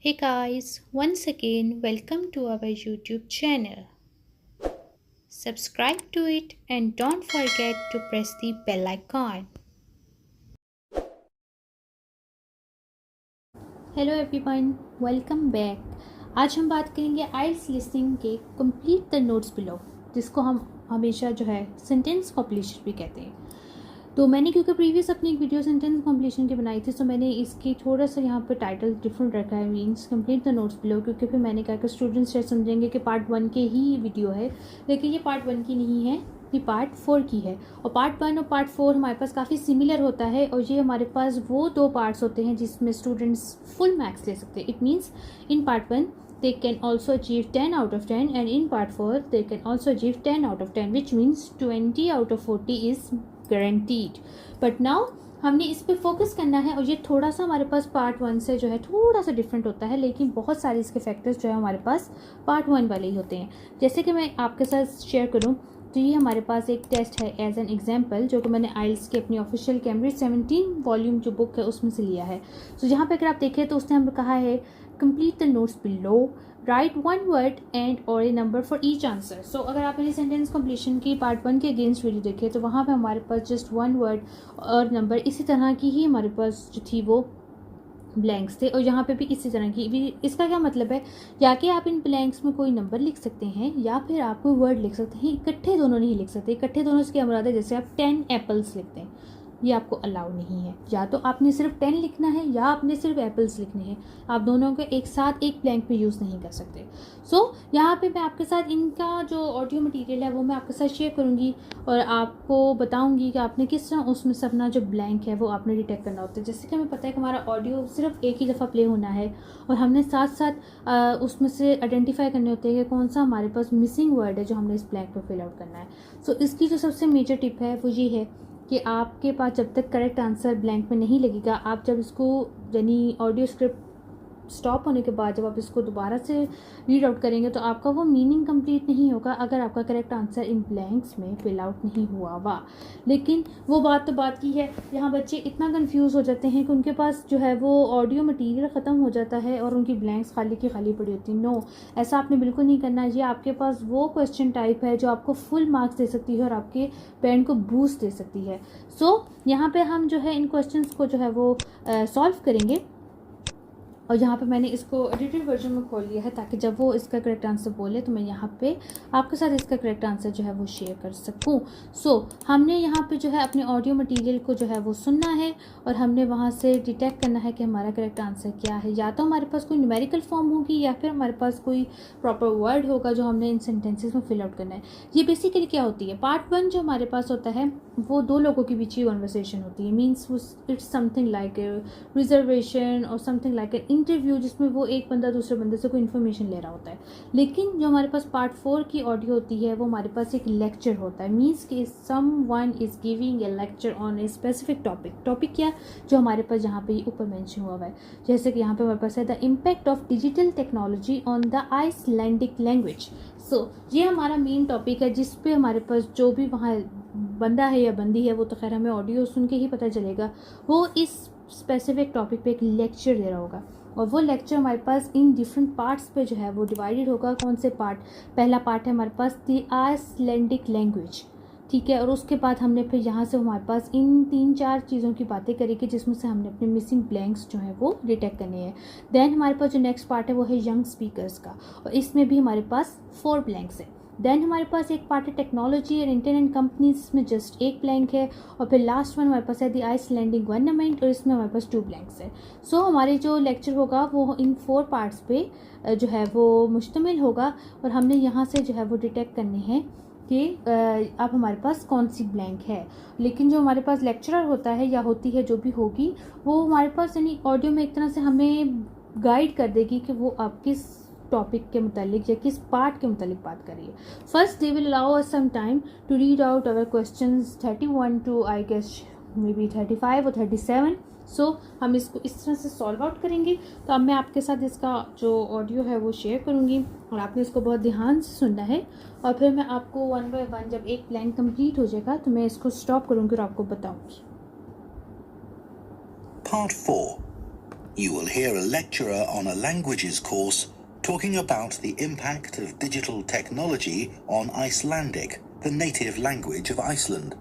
Hey guys, once again, welcome to our YouTube channel. Subscribe to it and don't forget to press the bell icon. Hello everyone, welcome back. आज हम बात करेंगे आइल्स listening के complete the notes below, जिसको हम हमेशा जो है सेंटेंस कॉम्प्लीशन भी कहते हैं। तो मैंने क्योंकि प्रीवियस अपनी एक वीडियो सेंटेंस कॉम्प्लीशन की बनाई थी, तो मैंने इसकी थोड़ा सा यहाँ पे टाइटल डिफरेंट रखा है, means complete the notes below, क्योंकि फिर मैंने कहा कि स्टूडेंट्स शायद समझेंगे कि पार्ट 1 के ही वीडियो है, लेकिन ये पार्ट 1 की नहीं है, ये पार्ट 4 की है। और पार्ट 1 और पार्ट 4 हमारे पास काफ़ी सिमिलर होता है, और ये हमारे पास वो दो पार्ट्स होते हैं जिसमें स्टूडेंट्स फुल मार्क्स ले सकते हैं। It means in part 1 they can also achieve 10 out of 10, and in part 4 they can also achieve 10 out of 10, which means 20 out of 40 is guaranteed. But now हमने इस पे focus करना है, और ये थोड़ा सा हमारे पास पार्ट 1 से जो है थोड़ा सा डिफरेंट होता है, लेकिन बहुत सारे इसके फैक्टर्स जो है हमारे पास पार्ट 1 वाले ही होते हैं। जैसे कि मैं आपके साथ शेयर करूँ, तो ये हमारे पास एक टेस्ट है एज एन एग्जाम्पल, जो कि मैंने आइल्स की अपनी ऑफिशियल कैम्ब्रिज 17 वॉल्यूम जो बुक है उसमें से लिया है। तो यहाँ पे अगर आप देखें तो उसने हमें कहा है complete the notes below, right one word and और ए नंबर फॉर ईच आंसर। सो अगर आप मेरी सेंटेंस कंप्लीशन की पार्ट 1 के अगेंस्ट वीडियो देखें, तो वहाँ पे हमारे पास जस्ट वन वर्ड और नंबर इसी तरह की ही हमारे पास जो थी वो ब्लैंक्स थे, और यहाँ पे भी इसी तरह की भी। इसका क्या मतलब है, या कि आप इन ब्लैंक्स में कोई नंबर लिख सकते हैं या फिर आप कोई वर्ड लिख सकते हैं, इकट्ठे दोनों नहीं लिख सकते। इकट्ठे दोनों से क्या मुराद है, जैसे आप 10 एप्पल्स लिखते हैं, ये आपको अलाउ नहीं है। या तो आपने सिर्फ 10 लिखना है या आपने सिर्फ एप्पल्स लिखने हैं, आप दोनों को एक साथ एक ब्लैंक में यूज़ नहीं कर सकते। सो यहाँ पे मैं आपके साथ इनका जो ऑडियो मटेरियल है वो मैं आपके साथ शेयर करूँगी, और आपको बताऊँगी कि आपने किस तरह उसमें से अपना जो ब्लैंक है वो आपने डिटेक्ट करना होता है। जैसे कि हमें पता है कि हमारा ऑडियो सिर्फ एक ही दफ़ा प्ले होना है, और हमने साथ साथ उसमें से आइडेंटिफाई करने होते हैं कि कौन सा हमारे पास मिसिंग वर्ड है जो हमने इस ब्लैंक पर फिल आउट करना है। सो इसकी जो सबसे मेजर टिप है वो ये है कि आपके पास जब तक करेक्ट आंसर ब्लैंक में नहीं लगेगा, आप जब इसको यानी ऑडियो स्क्रिप्ट स्टॉप होने के बाद जब आप इसको दोबारा से रीड आउट करेंगे, तो आपका वो मीनिंग कंप्लीट नहीं होगा अगर आपका करेक्ट आंसर इन ब्लैंक्स में फिल आउट नहीं हुआ हुआ। लेकिन वो बात तो बात की है, यहाँ बच्चे इतना कंफ्यूज हो जाते हैं कि उनके पास जो है वो ऑडियो मटेरियल ख़त्म हो जाता है और उनकी ब्लैंक्स खाली की खाली पड़ी होती है। नो, ऐसा आपने बिल्कुल नहीं करना। ये आपके पास वो क्वेश्चन टाइप है जो आपको फुल मार्क्स दे सकती है और आपके बैंड को बूस्ट दे सकती है। सो यहाँ पे हम जो है इन क्वेश्चंस को जो है वो सॉल्व करेंगे, और यहाँ पे मैंने इसको एडिटेड वर्जन में खोल लिया है ताकि जब वो इसका करेक्ट आंसर बोले तो मैं यहाँ पे आपके साथ इसका करेक्ट आंसर जो है वो शेयर कर सकूँ। सो हमने यहाँ पे जो है अपने ऑडियो मटेरियल को जो है वो सुनना है, और हमने वहाँ से डिटेक्ट करना है कि हमारा करेक्ट आंसर क्या है। या तो हमारे पास कोई न्यूमेरिकल फॉर्म होगी या फिर हमारे पास कोई प्रॉपर वर्ड होगा जो हमने इन सेंटेंसेस में फिल आउट करना है। ये बेसिकली क्या होती है, पार्ट 1 जो हमारे पास होता है वो दो लोगों के बीच ही कॉन्वर्सेशन होती है, means it's something like reservation और समथिंग लाइक एन इंटरव्यू, जिसमें वो एक बंदा दूसरे बंदे से कोई इन्फॉर्मेशन ले रहा होता है। लेकिन जो हमारे पास पार्ट 4 की ऑडियो होती है वो हमारे पास एक लेक्चर होता है, मीन्स कि someone is giving a lecture on a specific topic क्या जो हमारे पास यहाँ पे ऊपर मेंशन हुआ है। जैसे कि यहाँ पे हमारे पास है the impact of digital technology on the Icelandic language. So ये हमारा मेन टॉपिक है, जिस पे हमारे पास जो भी वहाँ बंदा है या बंदी है, वो तो खैर हमें ऑडियो सुन के ही पता चलेगा, वो इस स्पेसिफिक टॉपिक पे एक लेक्चर दे रहा होगा। और वो लेक्चर हमारे पास इन डिफरेंट पार्ट्स पे जो है वो डिवाइडेड होगा। कौन से पार्ट, पहला पार्ट है हमारे पास द आइसलैंडिक लैंग्वेज, ठीक है। और उसके बाद हमने फिर यहाँ से हमारे पास इन 3-4 चीज़ों की बातें करेंगे, जिसमें से हमने अपने मिसिंग ब्लैंक्स जो हैं वो डिटेक्ट करने हैं। देन हमारे पास जो नेक्स्ट पार्ट है वो है यंग स्पीकर्स का, और इसमें भी हमारे पास 4 ब्लैंक्स है। देन हमारे पास एक पार्ट है टेक्नोलॉजी और इंटरनेट कंपनीज, इसमें जस्ट एक ब्लैंक है। और फिर लास्ट वन हमारे पास है द आइसलैंडिक गवर्नमेंट, और इसमें हमारे पास 2 ब्लैंक्स है। सो हमारे जो लेक्चर होगा वो इन 4 पार्ट्स पे जो है वो मुश्तमिल होगा, और हमने यहाँ से जो है वो डिटेक्ट करने हैं कि अब हमारे पास कौन सी ब्लैंक है। लेकिन जो हमारे पास लेक्चरर होता है या होती है जो भी होगी, वो हमारे पास यानी ऑडियो में एक तरह से हमें गाइड कर देगी कि वो आप किस टॉपिक के मुतालिक या किस पार्ट के मुतालिक बात करिए। First they will allow us some time to read out our questions 31 to I guess maybe 35 और 37। सो हम इसको इस तरह से सॉल्व आउट करेंगे। तो अब मैं आपके साथ इसका जो ऑडियो है वो शेयर करूँगी, और आपने इसको बहुत ध्यान से सुनना है, और फिर मैं आपको 1 बाय 1 जब एक ब्लैंक कंप्लीट हो जाएगा तो मैं इसको स्टॉप करूँगी और आपको बताऊँगी। Part 4. You will hear a lecturer on a languages course talking about the impact of digital technology on Icelandic, the native language of Iceland.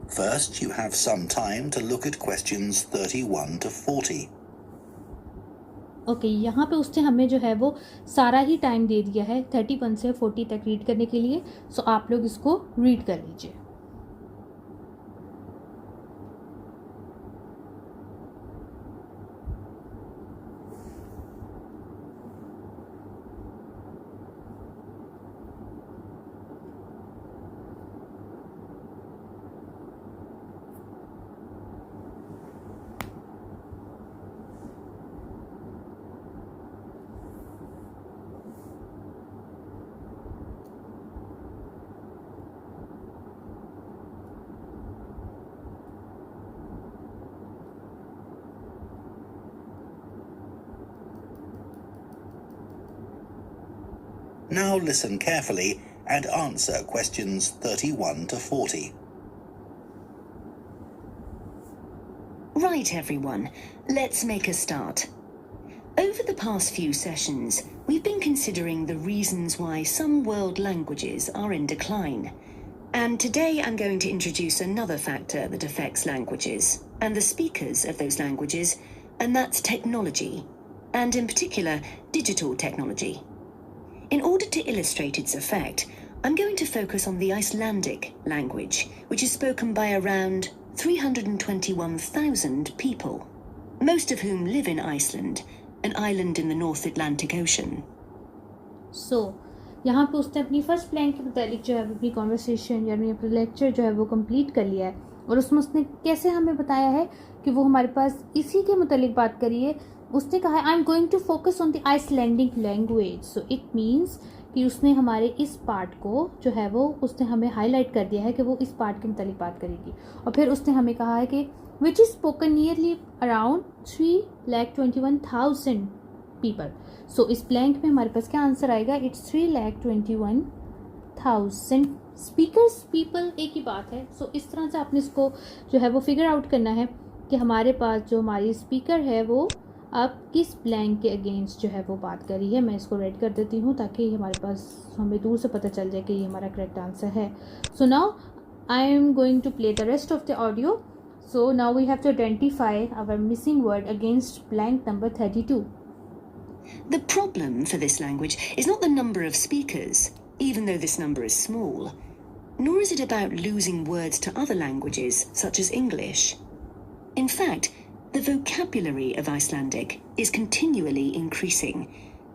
First, you have some time to look at questions 31 to 40. Okay यहाँ पे उसने हमें जो है वो सारा ही time दे दिया है 31 से 40 तक रीड करने के लिए. सो आप लोग इसको रीड कर लीजिए. Now listen carefully and answer questions 31 to 40. Right, everyone, let's make a start. Over the past few sessions, we've been considering the reasons why some world languages are in decline. And today I'm going to introduce another factor that affects languages and the speakers of those languages, and that's technology, and in particular, digital technology. In order to illustrate its effect, I'm going to focus on the Icelandic language, which is spoken by around 321,000 people, most of whom live in Iceland, an island in the North Atlantic Ocean. So, यहाँ पे उसने अपनी first plan के मुताबिक जो है अपनी conversation यानी अपना लेक्चर जो है वो कंप्लीट कर लिया है. और उसमें उसने कैसे हमें बताया है कि वो हमारे पास इसी के मुतालिक बात करी है. उसने कहा है I am going to focus on the Icelandic language. So it means कि उसने हमारे इस पार्ट को जो है वो उसने हमें हाईलाइट कर दिया है कि वो इस पार्ट के मुतालिक बात करेगी. और फिर उसने हमें कहा है कि which is spoken nearly around 3,21,000 people. So इस ब्लैंक में हमारे पास क्या आंसर आएगा? It's 3,21,000 speakers. पीपल एक ही बात है. सो इस तरह से आपने इसको जो है वो फिगर आउट करना है कि हमारे पास जो हमारी स्पीकर है वो अब किस ब्लैंक के अगेंस्ट जो है वो बात कर रही है. मैं इसको रेड कर देती हूँ ताकि हमारे पास हमें दूर से पता चल जाए कि ये हमारा करेक्ट आंसर है. So now I am going to play the rest of the audio. So now we have to identify our missing word against blank number 32. The problem for this language is not the number of speakers, even though this number is small, nor is it about losing words to other languages, such as English. In fact, the vocabulary of Icelandic is continually increasing,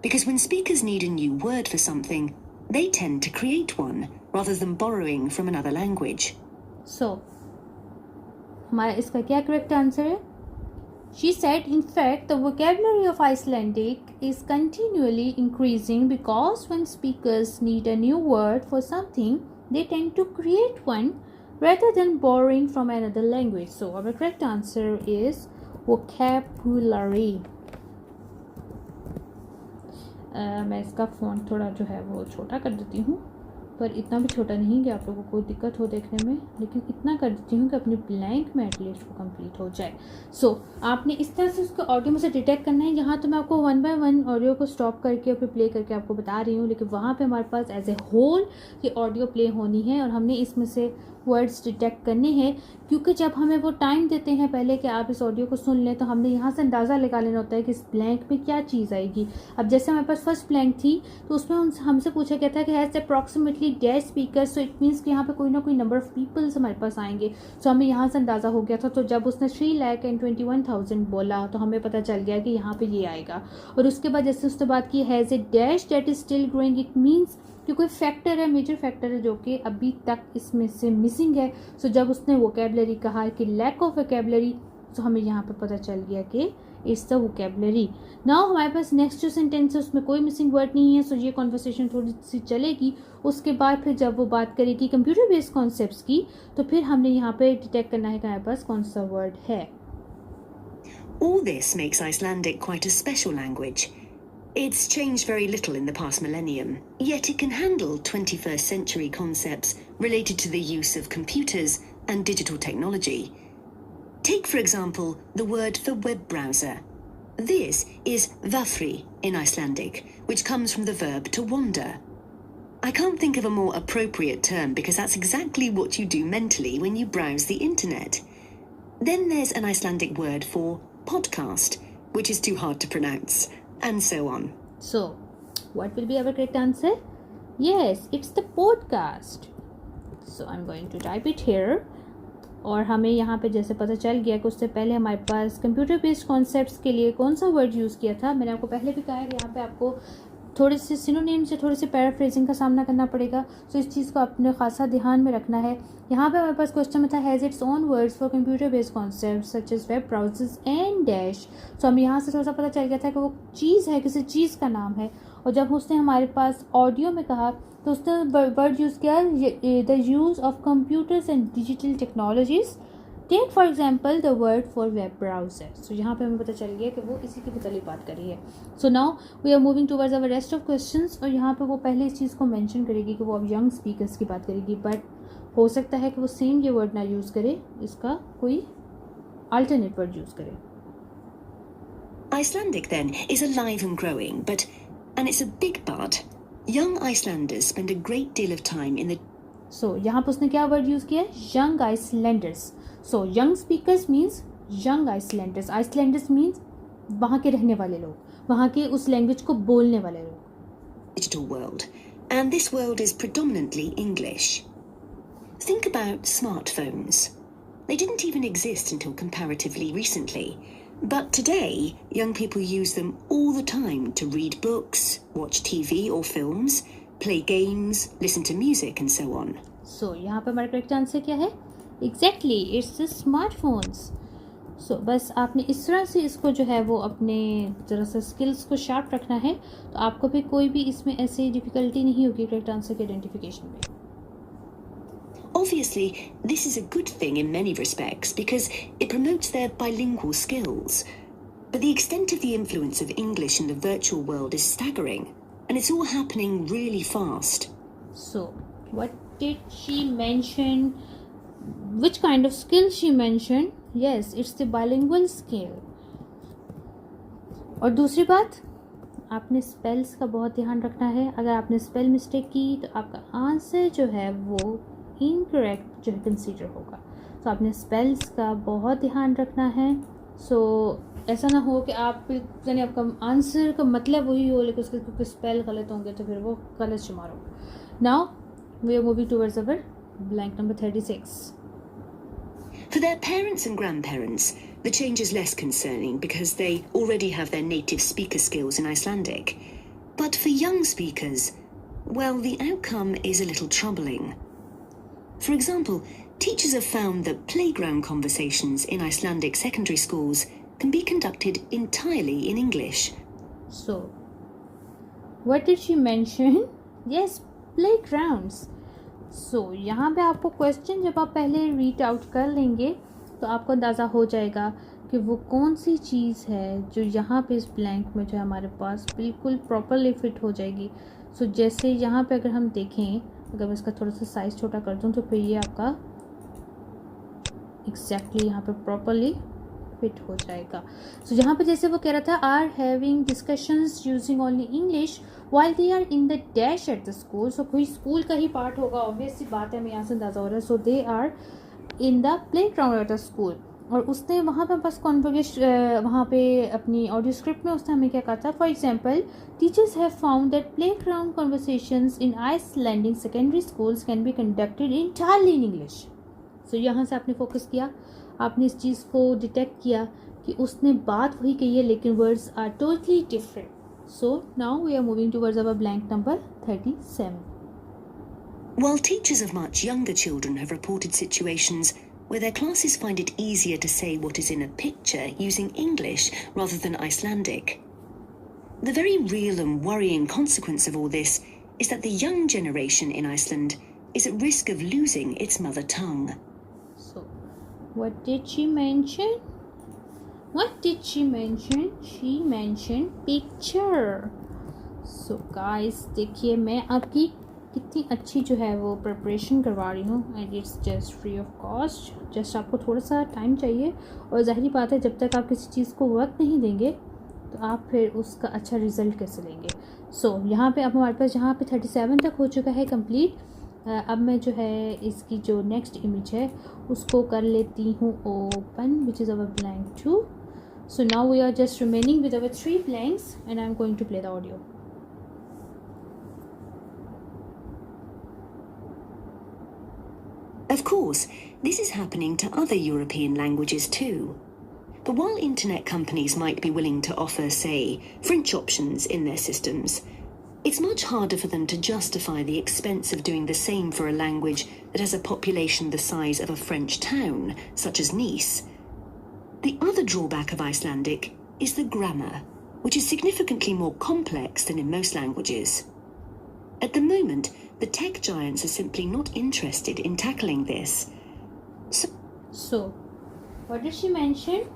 because when speakers need a new word for something, they tend to create one, rather than borrowing from another language. So, हमारा इसका क्या correct answer है? She said, in fact, the vocabulary of Icelandic is continually increasing because when speakers need a new word for something, they tend to create one rather than borrowing from another language. So, our correct answer is vocabulary. मैं इसका font थोड़ा जो है वो छोटा कर देती हूँ, पर इतना भी छोटा नहीं कि आप लोगों को दिक्कत हो देखने में, लेकिन इतना कर देती हूँ कि अपनी ब्लैंक में एटलीस्ट वो कंप्लीट हो जाए. सो आपने इस तरह से उसको ऑडियो में से डिटेक्ट करना है. यहाँ तो मैं आपको 1 बाय 1 ऑडियो को स्टॉप करके और फिर प्ले करके आपको बता रही हूँ, लेकिन वहाँ पे हमारे पास एज ए होल ये ऑडियो प्ले होनी है और हमने इसमें से वर्ड्स डिटेक्ट करने हैं. क्योंकि जब हमें वो टाइम देते हैं पहले कि आप इस ऑडियो को सुन लें, तो हमने यहाँ से अंदाज़ा लगा लेना होता है कि इस ब्लैंक में क्या चीज़ आएगी. अब जैसे हमारे पास फर्स्ट ब्लैंक थी तो उसमें हमसे पूछा गया था कि has approximately dash speaker. So it means कि यहाँ पे कोई ना कोई नंबर ऑफ पीपल्स हमारे पास आएंगे. सो हमें यहाँ से अंदाज़ा हो गया था. तो जब उसने 3,21,000 बोला तो हमें पता चल गया कि यहाँ पे ये आएगा. और उसके बाद जैसे उसने बात की has a dash that is still growing, it means कि कोई फैक्टर है, मेजर फैक्टर है जो कि अभी तक इसमें से मिसिंग है. सो जब उसने वोकेबलरी कहा कि लैक ऑफ वोकेबलरी, तो हमें यहाँ पर पता चल गया कि इट्स द वोकेबलरी. नाउ हमारे पास नेक्स्ट जो सेंटेंस है उसमें कोई मिसिंग वर्ड नहीं है. सो ये कॉन्वर्सेशन थोड़ी सी चलेगी. उसके बाद फिर जब वो बात करेगी कंप्यूटर बेस्ड कॉन्सेप्ट्स की, तो फिर हमने यहाँ पे डिटेक्ट करना है कि हमारे पास कौन सा वर्ड है. All this makes Icelandic quite a special language. It's changed very little in the past millennium, yet it can handle 21st century concepts related to the use of computers and digital technology. Take, for example, the word for web browser. This is vafri in Icelandic, which comes from the verb to wander. I can't think of a more appropriate term because that's exactly what you do mentally when you browse the internet. Then there's an Icelandic word for podcast, which is too hard to pronounce, and so on. So, what will be our correct answer? Yes, it's the podcast. So, I'm going to type it here. और हमें यहाँ पे जैसे पता चल गया कि उससे पहले हमारे पास कंप्यूटर बेस्ड कॉन्सेप्ट्स के लिए कौन सा वर्ड यूज़ किया था. मैंने आपको पहले भी कहा है कि यहाँ पे आपको थोड़े से सिनोनिम्स या थोड़े से पैराफ्रेजिंग का सामना करना पड़ेगा. सो इस चीज़ को अपने खासा ध्यान में रखना है. यहाँ पे हमारे पास क्वेश्चन में था has its own words for computer based concept such as web browsers and dash. So हमें यहाँ से थोड़ा सा पता चल गया था कि वो चीज़ है, किसी चीज़ का नाम है. और जब उसने हमारे पास ऑडियो में कहा तो उसने वर्ड यूज़ किया the use of computers and digital technologies. Take for example the word for web browser. So यहाँ पे हमें पता चल गया कि वो इसी की मुतालिक बात कर रही है. So now we are moving towards our rest of questions. और यहाँ पे वो पहले इस चीज़ को मेंशन करेगी कि वो अब यंग स्पीकर्स की बात करेगी, बट हो सकता है कि वो सेम ये वर्ड ना यूज़ करे, इसका कोई अल्टरनेट वर्ड यूज़ करे. Icelandic then is alive and growing, and it's a big but. Young Icelanders spend a great deal of time in the... So यहाँ पर उसने क्या वर्ड यूज़ किया है? Young Icelanders. So young speakers means young Icelanders. Icelanders means वहाँ के रहने वाले लोग, वहाँ के उस लैंग्वेज को बोलने वाले लोग. digital world, and this world is predominantly English. Think about smartphones. They didn't even exist until comparatively recently. But today, young people use them all the time to read books, watch TV or films, play games, listen to music and so on. So, यहाँ पे हमारा correct answer क्या है? Exactly, it's the smartphones. So, बस आपने इस तरह से इसको जो है वो अपने ज़रा सा स्किल्स को शार्प रखना है, तो आपको भी कोई भी इसमें ऐसी डिफ़िकल्टी नहीं होगी करेक्ट आंसर के आइडेंटिफिकेशन में. Obviously, this is a good thing in many respects because it promotes their bilingual skills. But the extent of the influence of English in the virtual world is staggering, and it's all happening really fast. So, what did she mention? Which kind of skill she mentioned? Yes, it's the bilingual skill. और दूसरी बात, आपने spells का बहुत ध्यान रखना है. अगर आपने स्पेल मिस्टेक की तो आपका आंसर जो है वो इनकरेक्ट जो है कंसीडर होगा. तो आपने स्पेल्स का बहुत ध्यान रखना है. सो ऐसा ना हो कि आप यानी आपका आंसर का मतलब वही हो लेकिन उसके स्पेल गलत होंगे तो फिर वो गलत शुमार हो. Now we are moving towards our blank number 36. For their parents and grandparents, the change is less concerning because they already have their native speaker skills in Icelandic. But for young speakers, well, the outcome is a little troubling. For example, teachers have found that playground conversations in Icelandic secondary schools can be conducted entirely in English. So, what did she mention? Yes, playgrounds. सो यहाँ पे आपको question जब आप पहले read out कर लेंगे तो आपको अंदाज़ा हो जाएगा कि वो कौन सी चीज़ है जो यहाँ पे इस ब्लैंक में जो हमारे पास बिल्कुल प्रॉपरली फिट हो जाएगी. सो जैसे यहाँ पे अगर हम देखें, अगर मैं इसका थोड़ा सा साइज़ छोटा कर दूँ तो फिर ये आपका एग्जैक्टली यहाँ पे प्रॉपरली फिट हो जाएगा. सो यहाँ पे जैसे वो कह रहा था are having discussions using only English while they are in the dash at the school. So कोई स्कूल का ही पार्ट होगा, ऑब्वियस सी बात है, हमें यहाँ से अंदाज़ा हो रहा है. So they are in the playground at the school. और उसने वहाँ पे बस कॉन्वर्गेशन वहाँ पे अपनी ऑडियो स्क्रिप्ट में उसने हमें क्या कहा था. For example, teachers have found that playground conversations in Icelandic secondary schools can be conducted entirely in English. So यहाँ से आपने फोकस किया, आपने इस चीज़ को डिटेक्ट किया कि उसने बात वही कही है लेकिन words are totally different. So now we are moving towards our blank number 37. While teachers of much younger children have reported situations where their classes find it easier to say what is in a picture using English rather than Icelandic, the very real and worrying consequence of all this is that the young generation in Iceland is at risk of losing its mother tongue. So, what did she mention? What did she mention? She mentioned picture. So guys, देखिए मैं आपकी कितनी अच्छी जो है वो preparation करवा रही हूँ and it's just free of cost. Just आपको थोड़ा सा टाइम चाहिए और ज़ाहिर बात है जब तक आप किसी चीज़ को वक्त नहीं देंगे तो आप फिर उसका अच्छा रिज़ल्ट कैसे लेंगे। सो यहाँ पे अब हमारे पास यहाँ पे 37 तक हो चुका है कंप्लीट। अब मैं जो है इसकी जो नेक्स्ट इमेज है उसको कर लेती हूँ open, which is our blank 2. So now we are just remaining with our 3 blanks and I'm going to play the audio. Of course, this is happening to other European languages too. But while internet companies might be willing to offer, say, French options in their systems, it's much harder for them to justify the expense of doing the same for a language that has a population the size of a French town, such as Nice. The other drawback of Icelandic is the grammar, which is significantly more complex than in most languages. At the moment, the tech giants are simply not interested in tackling this. So, what did she mention?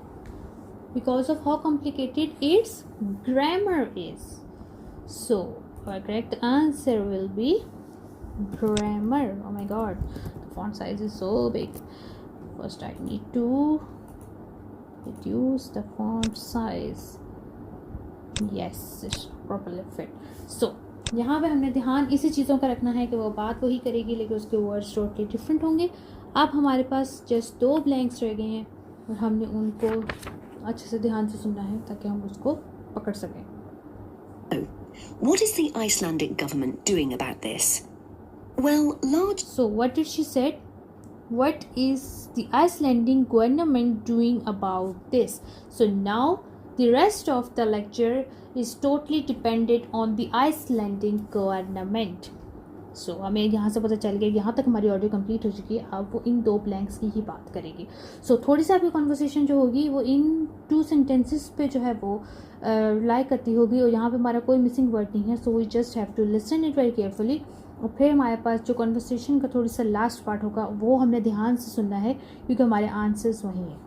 Because of how complicated its grammar is. So, our correct answer will be grammar. Oh my god, the font size is so big. First I need to reduce the font size. Yes, it's properly fit. So यहाँ पे हमने ध्यान इसी चीज़ों का रखना है कि वो बात वही करेगी लेकिन उसके वर्ड्स टोटली डिफरेंट होंगे। अब हमारे पास जस्ट 2 ब्लैंक्स रह गए हैं और हमने उनको अच्छे से ध्यान से सुनना है ताकि हम उसको पकड़ सकें। What is the Icelandic government doing about this? Well, So what did she said? What is the Icelandic government doing about this? So now the rest of the lecture is totally dependent on the Icelandic government. So हमें यहाँ से पता चल गया, यहाँ तक हमारी audio complete हो चुकी है। अब वो इन 2 ब्लैंक्स की ही बात करेगी। सो थोड़ी सी आपकी कॉन्वर्सेशन जो होगी वो इन 2 सेंटेंसेस पे जो है वो रिलाई करती होगी और यहाँ पे हमारा कोई मिसिंग वर्ड नहीं है। So we just have to listen it very carefully और फिर हमारे पास जो कॉन्वर्सेशन का थोड़ी सा लास्ट पार्ट होगा वो हमने ध्यान से सुनना है क्योंकि हमारे आंसर्स वही हैं।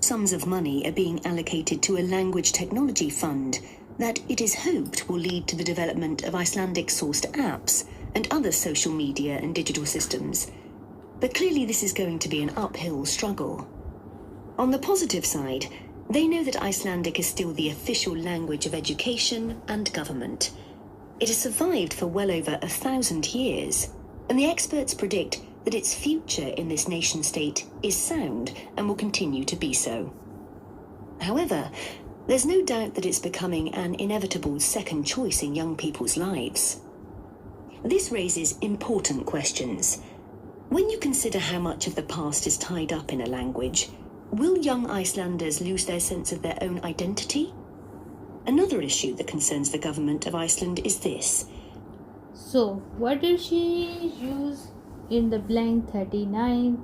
Sums of money are being allocated to a language technology fund that it is hoped will lead to the development of Icelandic-sourced apps and other social media and digital systems. But clearly this is going to be an uphill struggle. On the positive side, they know that Icelandic is still the official language of education and government. It has survived for well over 1,000 years, and the experts predict that its future in this nation-state is sound and will continue to be so. However, there's no doubt that it's becoming an inevitable second choice in young people's lives. This raises important questions. When you consider how much of the past is tied up in a language, will young Icelanders lose their sense of their own identity? Another issue that concerns the government of Iceland is this. So, what did she use in the blank 39?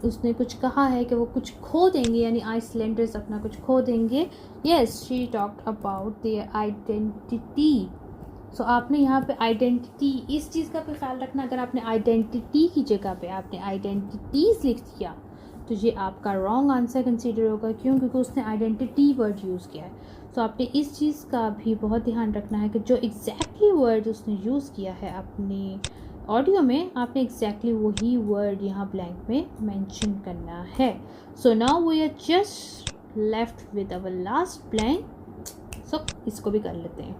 उसने कुछ कहा है कि वो कुछ खो देंगे, यानी आइसलैंडर्स अपना कुछ खो देंगे। Yes, she talked about their identity. So आपने यहाँ पे आइडेंटिटी, इस चीज़ का भी ख्याल रखना, अगर आपने आइडेंटिटी की जगह पे आपने आइडेंटिटीज़ लिख दिया तो ये आपका रॉन्ग आंसर कंसीडर होगा। क्यों? क्योंकि उसने आइडेंटिटी वर्ड यूज़ किया है। तो आपने इस चीज़ का भी बहुत ध्यान रखना है कि जो एग्जैक्टली वर्ड उसने यूज़ किया है अपनी ऑडियो में, आपने एग्जैक्टली वही वर्ड यहाँ ब्लैंक में मेंशन करना है। So now we are just left with our last blank. So इसको भी कर लेते हैं।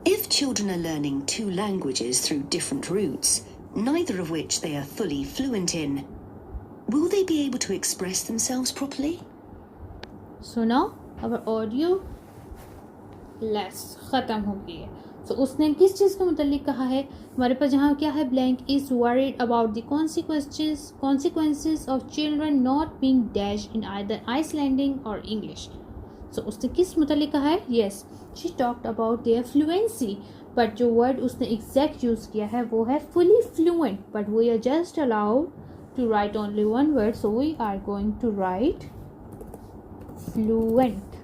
If children are learning 2 languages through different routes, neither of which they are fully fluent in, will they be able to express themselves properly? So now our audio less ख़त्म हो गई है। तो उसने किस चीज़ के मुतालिक कहा है? हमारे पास यहाँ क्या है? Blank is worried about the consequences of children not being dash in either Icelandic or English. So उसने किस मुतालिक कहा है? Yes, she talked about their fluency. But जो वर्ड उसने एग्जैक्ट यूज़ किया है वो है fully fluent. But we are just allowed to write only one word. So we are going to write fluent.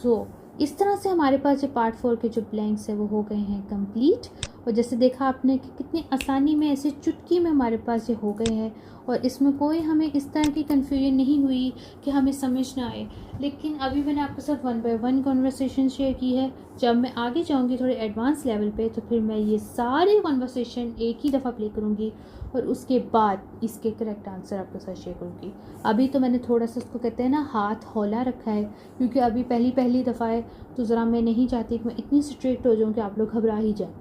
So इस तरह से हमारे पास जो पार्ट 4 के जो ब्लैंक्स है वो हो गए हैं कंप्लीट। और जैसे देखा आपने कि कितनी आसानी में ऐसे चुटकी में हमारे पास ये हो गए हैं और इसमें कोई हमें इस तरह की कन्फ्यूजन नहीं हुई कि हमें समझ ना आए। लेकिन अभी मैंने आपके साथ 1 बाय 1 कॉन्वर्सेशन शेयर की है। जब मैं आगे जाऊंगी थोड़े एडवांस लेवल पे तो फिर मैं ये सारी कॉन्वर्सेशन एक ही दफ़ा प्ले करूँगी और उसके बाद इसके करेक्ट आंसर आपके साथ शेयर करूँगी। अभी तो मैंने थोड़ा सा उसको कहते हैं ना हाथ हौला रखा है, क्योंकि अभी पहली दफ़ा है तो ज़रा मैं नहीं चाहती कि मैं इतनी स्ट्रिक्ट हो जाऊँ कि आप लोग घबरा ही जाएँ।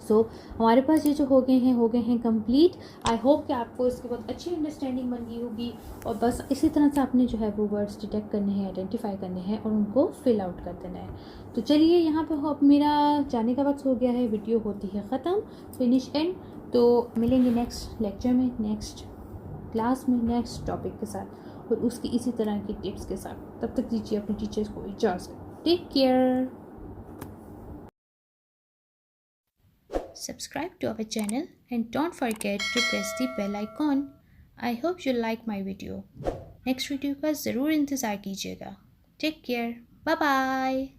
सो हमारे पास ये जो हो गए हैं कंप्लीट। आई होप कि आपको इसके बहुत अच्छी अंडरस्टैंडिंग बन गई होगी और बस इसी तरह से आपने जो है वो वर्ड्स डिटेक्ट करने हैं, आइडेंटिफाई करने हैं और उनको फिल आउट कर देना है। तो चलिए यहाँ पे अब मेरा जाने का वक्त हो गया है, वीडियो होती है ख़त्म, फिनिश एंड। तो मिलेंगे नेक्स्ट लेक्चर में, नेक्स्ट क्लास में, नेक्स्ट टॉपिक के साथ और उसकी इसी तरह की टिप्स के साथ। तब तक दीजिए अपने टीचर्स को इजाज़त। Take care. Subscribe to our channel and don't forget to press the bell icon. I hope you like my video. Next video का ज़रूर इंतज़ार कीजिएगा। Take care. Bye bye.